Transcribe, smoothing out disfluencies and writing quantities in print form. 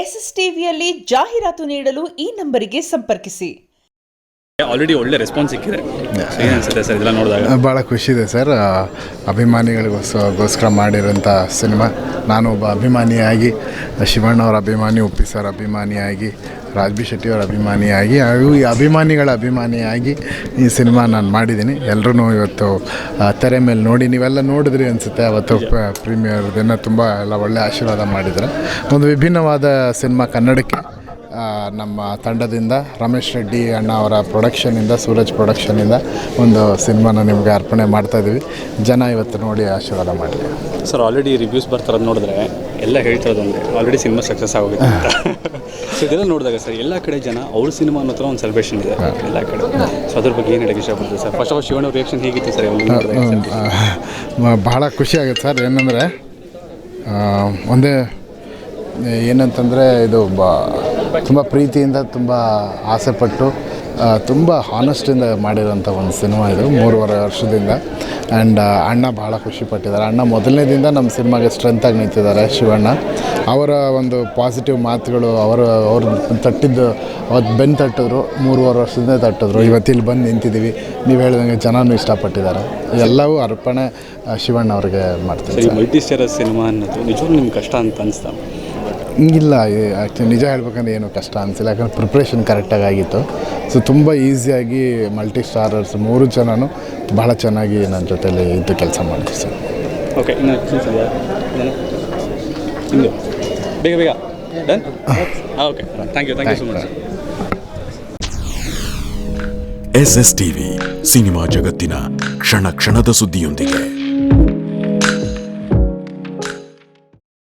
SSTVಯಲ್ಲಿ ಜಾಹೀರಾತು ನೀಡಲು ಈ ನಂಬರಿಗೆ ಸಂಪರ್ಕಿಸಿ. ಆಲ್ರೆಡಿ ಒಳ್ಳೆ ರೆಸ್ಪಾನ್ಸ್ ಸಿಕ್ಕಿದೆ. ಏನು ಅನ್ಸುತ್ತೆ ಸರ್ ಇದೆಲ್ಲ ನೋಡಿದಾಗ? ಭಾಳ ಖುಷಿ ಇದೆ ಸರ್. ಅಭಿಮಾನಿಗಳಿಗೋಸ್ಕರ ಮಾಡಿರೋಂಥ ಸಿನಿಮಾ. ನಾನು ಒಬ್ಬ ಅಭಿಮಾನಿಯಾಗಿ, ಶಿವಣ್ಣವ್ರ ಅಭಿಮಾನಿ, ಉಪ್ಪಿ ಸರ್ ಅಭಿಮಾನಿಯಾಗಿ, ರಾಜ್ ಬಿ ಶೆಟ್ಟಿಯವರ ಅಭಿಮಾನಿಯಾಗಿ ಹಾಗೂ ಈ ಅಭಿಮಾನಿಗಳ ಅಭಿಮಾನಿಯಾಗಿ ಈ ಸಿನಿಮಾ ನಾನು ಮಾಡಿದ್ದೀನಿ. ಎಲ್ಲರೂ ಇವತ್ತು ತೆರೆ ಮೇಲೆ ನೋಡಿ ನೀವೆಲ್ಲ ನೋಡಿದ್ರಿ ಅನಿಸುತ್ತೆ. ಅವತ್ತು ಪ್ರೀಮಿಯರ್ ದಿನ ತುಂಬ ಎಲ್ಲ ಒಳ್ಳೆ ಆಶೀರ್ವಾದ ಮಾಡಿದ್ದಾರೆ. ಒಂದು ವಿಭಿನ್ನವಾದ ಸಿನಿಮಾ ಕನ್ನಡಕ್ಕೆ ನಮ್ಮ ತಂಡದಿಂದ ರಮೇಶ್ ರೆಡ್ಡಿ ಅಣ್ಣ ಅವರ ಪ್ರೊಡಕ್ಷನಿಂದ, ಸೂರಜ್ ಪ್ರೊಡಕ್ಷನಿಂದ ಒಂದು ಸಿನಿಮಾನ ನಿಮಗೆ ಅರ್ಪಣೆ ಮಾಡ್ತಾಯಿದ್ದೀವಿ. ಜನ ಇವತ್ತು ನೋಡಿ ಆಶೀರ್ವಾದ ಮಾಡಿ. ಸರ್ ಆಲ್ರೆಡಿ ರಿವ್ಯೂಸ್ ಬರ್ತಾರೋದು ನೋಡಿದ್ರೆ ಎಲ್ಲ ಹೇಳ್ತಿರೋದು ಅಂದರೆ ಆಲ್ರೆಡಿ ಸಿನಿಮಾ ಸಕ್ಸಸ್ ಆಗೋಗಿದೆ ಅಂತ. ಸೊ ಇದೆಲ್ಲ ನೋಡಿದಾಗ ಸರ್ ಎಲ್ಲ ಕಡೆ ಜನ ಅವ್ರ ಸಿನಿಮಾ ಅನ್ನೋ ಥರ ಒಂದು ಸೆಲೆಬ್ರೇಷನ್ ಇದೆ ಎಲ್ಲ ಕಡೆ. ಸೊ ಅದ್ರ ಬಗ್ಗೆ ಏನು ಹೇಳೋಕ್ಕೆ ಇಷ್ಟಪಡ್ತೀವಿ sir? First of all Shivanna reaction ಹೇಗಿತ್ತು ಸರ್? ಭಾಳ ಖುಷಿ ಆಗುತ್ತೆ ಸರ್. ಏನಂದರೆ ಒಂದೇ ಏನಂತಂದರೆ ಇದು ತುಂಬ ಪ್ರೀತಿಯಿಂದ, ತುಂಬ ಆಸೆಪಟ್ಟು, ತುಂಬ ಹಾನೆಸ್ಟಿಂದ ಮಾಡಿರೋಂಥ ಒಂದು ಸಿನಿಮಾ ಇದು 3.5 ವರ್ಷದಿಂದ. ಆ್ಯಂಡ್ ಅಣ್ಣ ಭಾಳ ಖುಷಿಪಟ್ಟಿದ್ದಾರೆ. ಅಣ್ಣ ಮೊದಲನೇದಿಂದ ನಮ್ಮ ಸಿನಿಮಾಗೆ ಸ್ಟ್ರೆಂತಾಗಿ ನಿಂತಿದ್ದಾರೆ. ಶಿವಣ್ಣ ಅವರ ಒಂದು ಪಾಸಿಟಿವ್ ಮಾತುಗಳು, ಅವರು ತಟ್ಟಿದ್ದು ಅವತ್ತು ಬೆನ್ನು ತಟ್ಟಿದ್ರು, 3.5 ವರ್ಷದಿಂದ ತಟ್ಟಿದ್ರು. ಇವತ್ತು ಇಲ್ಲಿ ಬಂದು ನಿಂತಿದ್ದೀವಿ. ನೀವು ಹೇಳಿದಂಗೆ ಜನನೂ ಇಷ್ಟಪಟ್ಟಿದ್ದಾರೆ. ಎಲ್ಲವೂ ಅರ್ಪಣೆ ಶಿವಣ್ಣ ಅವ್ರಿಗೆ ಮಾಡ್ತೀವಿ. ಮಲ್ಟಿ ಸ್ಟಾರರ್ ಸಿನಿಮಾ ಅನ್ನೋದು ನಿಜವಾಗ್ಲೂ ನಿಮ್ಗೆ ಕಷ್ಟ ಅಂತ ಅನಿಸ್ತಾ? ಇಲ್ಲ, ಆ್ಯಕ್ಚುಲಿ ನಿಜ ಹೇಳ್ಬೇಕಂದ್ರೆ ಏನೂ ಕಷ್ಟ ಅನಿಸಿಲ್ಲ. ಯಾಕಂದ್ರೆ ಪ್ರಿಪ್ರೇಷನ್ ಕರೆಕ್ಟಾಗಿ ಆಗಿತ್ತು. ಸೊ ತುಂಬ ಈಸಿಯಾಗಿ ಮಲ್ಟಿ ಸ್ಟಾರರ್ಸ್ 3 ಜನನೂ ಭಾಳ ಚೆನ್ನಾಗಿ ನನ್ನ ಜೊತೆಲಿ ಇದ್ದು ಕೆಲಸ ಮಾಡ್ತೀವಿ ಸರ್. ಓಕೆ, ಇನ್ನು ಬೇಗ ಬೇಗ done. Okay, thank you so much. SSTV cinema ಜಗತ್ತಿನ ಕ್ಷಣ ಕ್ಷಣದ ಸುದ್ದಿಯೊಂದಿಗೆ.